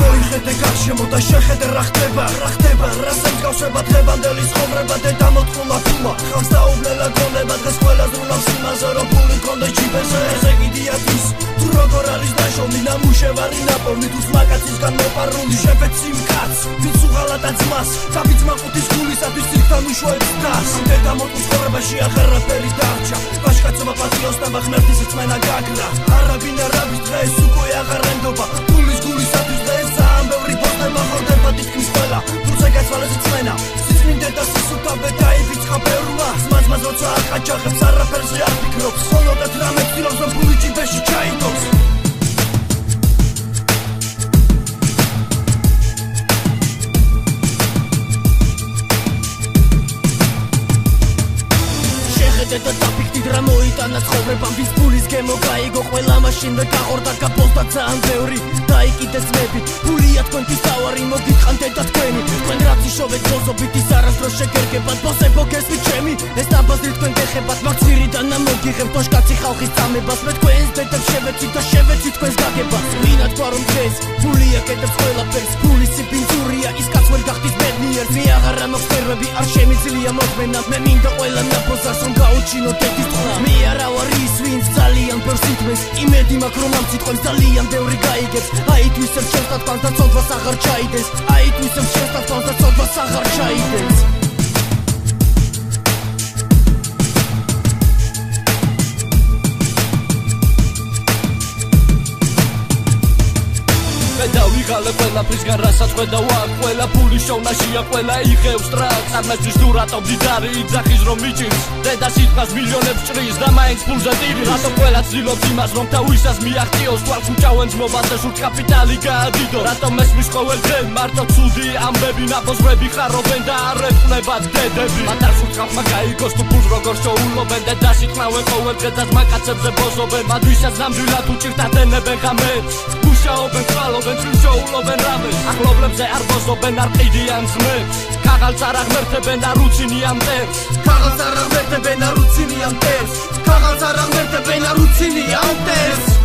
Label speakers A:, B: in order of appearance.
A: მოიხედე გარშემო და შეხედე რა ხდება რას ემსგავსება დღევანდელი ცხოვრება დედა მოთხულა ფულა ხალხს დაუბნელა გონება დღეს ყველა ზრუნავს იმაზე რომ ფული გქონდეს ჯიბეზე ესე გიდიათ ის თუ როგორ არის დაშოვნი ნამუშევარი ნაპოვნი თუ ზმაკაცისგან მოპარული შეფეცი მკაც ვინც უღალატა ძმას და ბიძმა ყუთის გულისათვის ციხთან უშვებს დას დედა მოთხუს ცხოვრებაში აღარაფერი დარჩა ვაჟკაცობა პატიოს და ღმერთის რწმენა გაგრა არავინ არავის დღეს უკვე აღარ ენდობა ფულის გულისათვის დღეს ამბევრი ფოსტება ხორდება თითქმის ყველა თუმცა გაცვალეს რწმენა სიწმინდე და სისუფთავე დაიფიცხა ბევრმა ძმას როცა აყაჩაღებს არაფერზე არ ფიქრობს ხოლოდაც რამე ცდილობს რომ ფული ჭიბეში ჩაიდოს და დაფიქრდით რა მოიტანა ცხოვრებამ ვის ფულის გემო გაიგო ყველა მაშინვე გაყორდა გაბოსდა ძალიან ბევრი დაიკიდეს მეფი ფულია თქვენთვის დავარი მოგიტყანთ და თქვენი თქვენ რაც იშოვეთ გოზობით ის არასდროს შეგერგებათ ბოსებო გესმით ჩემი ეს დაბაზრი თქვენ გეხებათ მაგცირიდან ამოგიღებთ ოშკაცი ხალხის წამებას მე თქვენს დედებს შევეცით და შევეცით თქვენს გაგებას ვინა თქვა რომ დღეს ფულია კეთებს ყველაფერს ფულის სიბინძურია ის კაც ვერ გახდის ბედნიერ მე აღარ ამაქვს ფერვები არ შემიძლია მოქმენა მე მინდა ყველა ნაბოზარს რომ გაუჩინო დედის თქმა მე არა ვარ ის ვინც ძალიან ბევრს ითმეს იმედი მაქვს რომ ამ სიტყვებს ძალიან ბევრი გაიგებს აი თუ ისევ შევს და თქვენს და ცოდვას აღარ ჩაიდეს აი თუ ისევ შევს და თქვენს და ცოდვას აღარ ჩაიდეს დავიღალე ყველაფრისგან რასაც ხვედა ვარ ყველა ფული შოვნაშია ყველა იღებს ტრაკს არ მასწრის თუ რატო მდიდარი იძახის რომ მიჭირს დედა სიტყვას მილიონებს ჭრის და მაინც ფულზე ტირის რატო ყველა ცდილობს იმას რომ თავისას მიაღწიოს თვალს უჭავენ ძმობაზე სულ კაპიტალი გაადიდო რატო მესმის ყოველ დღე მარტო ცუდი ამბები ნაბოზრები ხარობენ და არ ეყნებათ დედები მათ არ სულ ხალხმა გაიგოს თუ ფულს როგორ შოულობენ დედა სიტყვავენ ყოველ დღე და ძმაკაცებზე ბოზობენ მათ ვისაც ნამდვილად უჭირდათ ენებენ ღამებს მუშაობენ წყალობენ შოულობენ რამეს ახლობლებზე არ ბოზობენ არ ყიდიან ძმებს ქაღალდს არ აღმერთებენ არ უცინიან მტერს ქაღალდს არ აღმერთებენ არ უცინიან მტერს ქაღალდს არ აღმერთებენ არ უცინიან მტერს